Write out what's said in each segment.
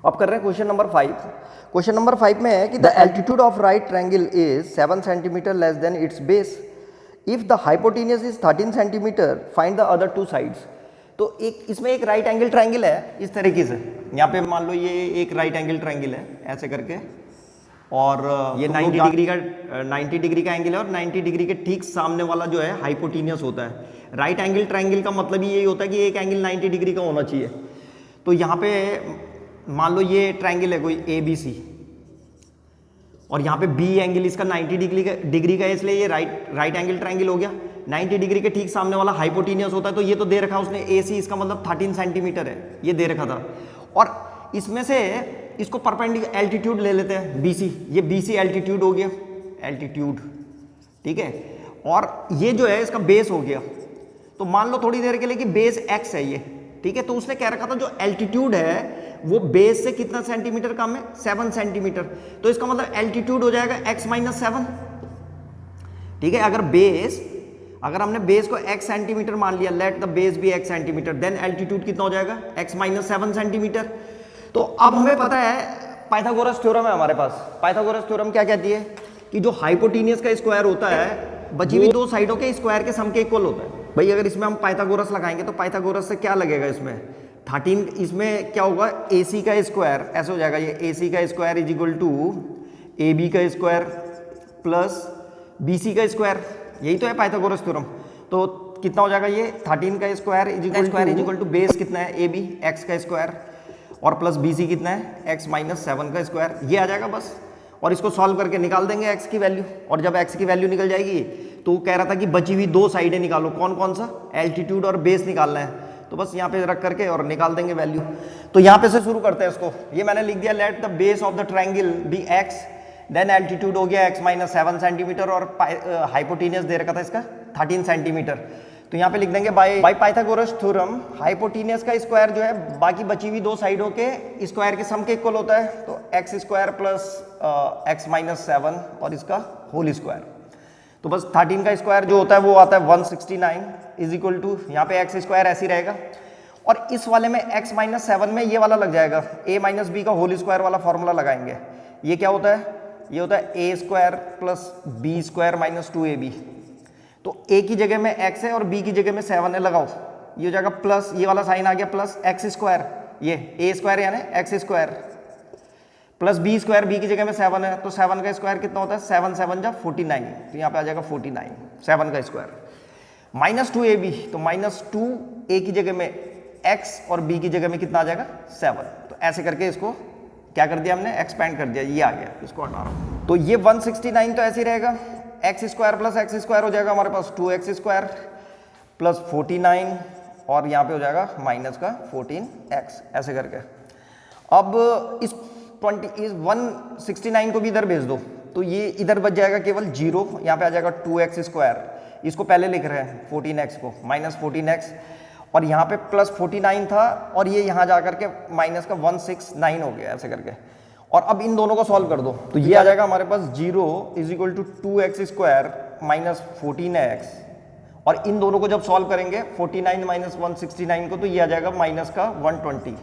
अब कर रहे हैं क्वेश्चन नंबर 5। क्वेश्चन नंबर 5 में है कि the altitude of right triangle is 7 centimetre less than it's base. If the hypotenuse is 13 centimetre find the other two sides. तो एक इसमें एक राइट एंगल ट्रायंगल है इस तरीके से, यहाँ पे मान लो ये एक राइट एंगल ट्रायंगल है ऐसे करके, और ये 90 डिग्री का एंगल है, और 90 डिग्री के ठीक सामने वाला जो है हाइपोटेन्यूज होता है। राइट एंगल ट्रायंगल का मतलब यही होता है कि एक एंगल 90 डिग्री का होना चाहिए। तो यहाँ पे मान लो ये ट्रायंगल है कोई ABC, और यहाँ पे B एंगल इसका 90 डिग्री का है, इसलिए ये राइट एंगल ट्रायंगल हो गया। 90 डिग्री के ठीक सामने वाला हाइपोटेन्यूज होता है, तो ये तो दे रखा है उसने AC, इसका मतलब 13 सेंटीमीटर है, ये दे रखा था। और इसमें से इसको परपेंडिकुलर एल्टीट्यूड ले लेते हैं BC, ये BC एल्टीट्यूड हो गया, एल्टीट्यूड, ठीक है। और ये जो है इसका बेस हो गया। तो मान लो थोड़ी देर के लिए कि बेस x है ये, ठीक है। तो उसने कह रखा था जो एल्टीट्यूड है वो बेस से कितना सेंटीमीटर कम है, 7 सेंटीमीटर। तो इसका मतलब एल्टीट्यूड हो जाएगा x माइनस 7, ठीक है। अगर हमने बेस को x सेंटीमीटर मान लिया, let the base be x centimetre, then altitude कितना हो जाएगा, x माइनस 7 सेंटीमीटर। तो अब हमें पता है पाइथागोरस थ्योरम है हमारे पास। पाइथागोरस थ्योरम क्या कहती है कि जो हाइपोटेन्यूज का स्क्वायर होता है बची हुई दो साइडों के स्क्वायर के सम के इक्वल होता है। भाई अगर इसमें हम पाइथागोरस लगाएंगे तो पाइथागोरस से क्या लगेगा, इसमें 13, इसमें क्या होगा AC का स्क्वायर ऐसे हो जाएगा, ये AC का square is equal to AB का स्क्वायर प्लस BC का स्क्वायर, यही तो है पाइथागोरस थ्योरम। तो कितना हो जाएगा ये 13 का square is equal to base कितना है AB x का स्क्वायर, और प्लस BC कितना है x माइनस 7 का स्क्वायर, ये आ जाएगा बस। और इसको सॉल्व करके निकाल देंगे x की वैल्यू, और जब x की वैल्यू निकल जाएगी तो कह रहा था कि बची हुई दो साइडें निकालो, कौन कौन सा, एल्टीट्यूड और बेस निकालना है। तो बस यहाँ पे रख करके और निकाल देंगे वैल्यू। तो यहाँ पे से शुरू करते हैं इसको। ये मैंने लिख दिया let the base of the triangle be x, then altitude हो गया x माइनस 7 सेंटीमीटर, और हाइपोटेन्यूज दे रखा था इसका 13 सेंटीमीटर। तो यहाँ पे लिख देंगे बाय पाइथागोरस थ्योरम हाइपोटेन्यूज का स्क्वायर जो है बाकी बची हुई दो साइडों के स्क्वायर के सम के इक्वल होता है। तो x square plus x minus 7 और इसका होल स्क्वायर। तो बस 13 का स्क्वायर जो होता है वो आता है 169 इज इक्वल टू, यहाँ पे एक्स स्क्वायर ऐसे ही रहेगा, और इस वाले में x माइनस 7 में ये वाला लग जाएगा, a माइनस बी का होल स्क्वायर वाला फॉर्मूला लगाएंगे। ये क्या होता है, ये होता है a square plus b square minus 2ab। तो a की जगह में x है और b की जगह में 7 है, लगाओ, ये हो जाएगा प्लस, ये वाला साइन आ गया प्लस x स्क्वायर, ये a स्क्वायर यानी x square plus b square, बी की जगह में 7 है, तो 7 का स्क्वायर कितना होता है, 7 7 जा 49, तो यहाँ पे आ जाएगा 49, 7 का स्क्वायर माइनस 2ab, तो माइनस 2a की जगह में x और b की जगह में कितना आ जाएगा 7। तो ऐसे करके इसको क्या कर दिया हमने, एक्सपेंड कर दिया, ये आ गया, इसको हटा रहा हूँ। तो ये 169 तो ऐसे ही रहेगा, x square plus x square हो जाएगा हमारे पास 2x स्क्वायर प्लस 49, और यहाँ पे हो जाएगा माइनस का 14x, ऐसे करके। अब इस 169 को भी इधर भेज दो, तो ये इधर बच जाएगा केवल 0, यहाँ पे आ जाएगा 2x स्क्वायर, इसको पहले लिख रहे हैं 14x को, माइनस 14x, और यहाँ पे प्लस 49 था, और ये यहाँ जा करके माइनस का 169 हो गया, ऐसे करके। और अब इन दोनों को सॉल्व कर दो, तो ये आ जाएगा हमारे पास 0 is equal to 2x square minus 14x, और इन दोनों को जब सॉल्व करेंगे 49 माइनस 169 को, तो ये आ जाएगा माइनस का 120।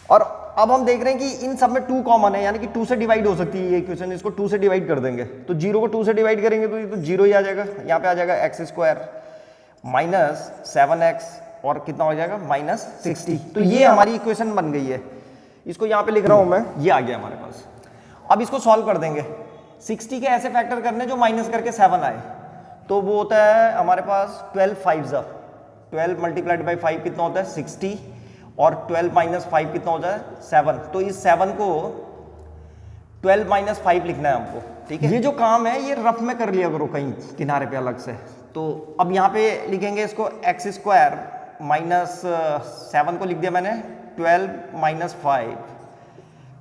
और अब हम देख रहे हैं कि इन सब में 2 कॉमन है, यानी कि 2 से डिवाइड हो सकती है ये इक्वेशन, इसको 2 से डिवाइड कर देंगे, तो 0 को 2 से डिवाइड करेंगे तो ये तो 0 ही आ जाएगा। यहाँ पे आ जाएगा x स्क्वायर माइनस 7x, और कितना हो जाएगा माइनस 60। तो ये हमारी इक्वेशन बन गई है, इसको यहाँ पे लिख रहा हूँ मैं, ये आ गया हमारे पास। अब इसको सॉल्व कर देंगे, 60 के ऐसे फैक्टर करने जो माइनस करके 7 आए, तो वो होता है हमारे पास 12 5 12 मल्टीप्लाइड बाई 5 कितना होता है 60, और 12 माइनस 5 कितना होता है 7। तो इस 7 को 12 माइनस 5 लिखना है हमको, ठीक है। ये जो काम है ये रफ में कर लिया करो कहीं किनारे पे अलग से। तो अब यहाँ पे लिखेंगे इसको एक्स स्क्वायर माइनस 7 को लिख दिया मैंने 12 माइनस 5,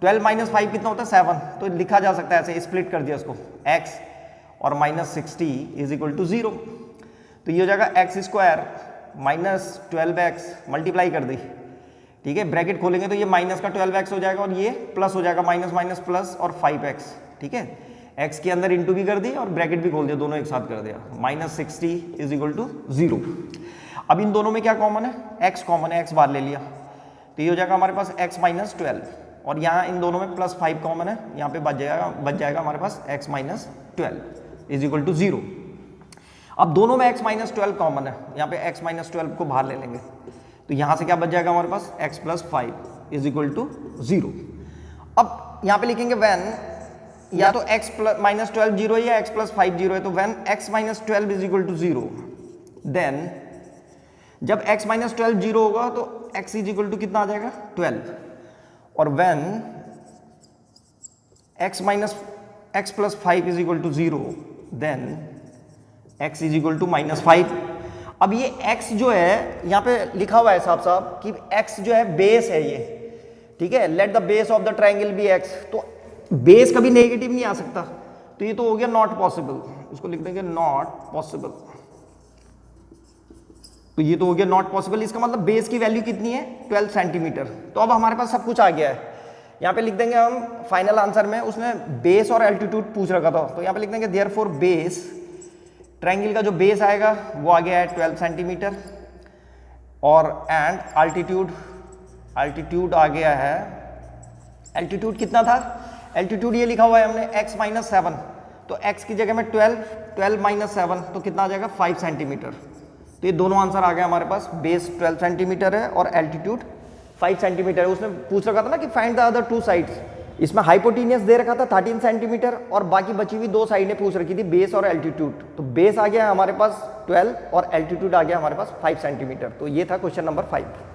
12 माइनस 5 कितना होता है 7, तो लिखा जा सकता है ऐसे, स्प्लिट कर दिया इसको, x और माइनस 60 इज इक्वल टू 0। तो ये हो जाएगा x square minus 12x multiply कर दी, ठीक है, ब्रैकेट खोलेंगे तो ये माइनस का 12x हो जाएगा, और ये प्लस हो जाएगा, माइनस माइनस प्लस और 5x, ठीक है। x के अंदर इंटू भी कर दी और ब्रैकेट भी खोल दिया, दोनों एक साथ कर दिया, माइनस 60 इज इक्वल टू 0। अब इन दोनों में क्या कॉमन है, x कॉमन है, x बाहर ले लिया, तो ये हो जाएगा हमारे पास x माइनस 12 और यहाँ इन दोनों में प्लस 5 कॉमन है, यहाँ पे बच जाएगा हमारे पास x minus 12 is equal to 0। अब दोनों में x माइनस 12 कॉमन है, यहाँ पे x माइनस 12 को बाहर ले लेंगे, तो यहाँ से क्या बच जाएगा हमारे पास x plus 5 is equal to 0। अब यहाँ पे लिखेंगे व्हेन या तो x माइनस 12 जीरो है या x प्लस 5 जीरो है, तो when x minus 12 is equal to 0 then जब x माइनस 12 जीरो होगा तो x इज इक्वल टू कितना आ जाएगा 12 और when x plus 5 is equal to 0 then x is equal to minus 5। अब ये x जो है यहाँ पे लिखा हुआ है साहब साहब कि x जो है बेस है ये, ठीक है, let the base of the triangle be x, तो बेस कभी नेगेटिव नहीं आ सकता, तो ये तो हो गया नॉट पॉसिबल, इसको लिख देंगे नॉट पॉसिबल, तो ये तो हो गया नॉट पॉसिबल, इसका मतलब बेस की वैल्यू कितनी है 12 सेंटीमीटर। तो अब हमारे पास सब कुछ आ गया है, यहाँ पे लिख देंगे हम फाइनल आंसर में, उसमें बेस और एल्टीट्यूड पूछ रखा था, तो यहाँ पे लिख देंगे देयरफॉर बेस, ट्रायंगल का जो बेस आएगा वो आ गया है 12 सेंटीमीटर और एंड अल्टीट्यूड आ गया है, एल्टीट्यूड कितना था, एल्टीट्यूड ये लिखा हुआ है हमने x माइनस 7, तो x की जगह में 12 माइनस 7 तो कितना आ जाएगा 5 सेंटीमीटर। तो ये दोनों आंसर आ गया हमारे पास, बेस 12 सेंटीमीटर है और एल्टीट्यूड 5 सेंटीमीटर है। उसने पूछ रखा था ना कि फाइंड द अदर 2 साइड्स, इसमें हाइपोटेनियस दे रखा था 13 सेंटीमीटर और बाकी बची हुई 2 साइडें पूछ रखी थी बेस और एल्टीट्यूड, तो बेस आ गया हमारे पास 12 और एल्टीट्यूड आ गया हमारे पास 5 सेंटीमीटर। तो ये था क्वेश्चन नंबर 5।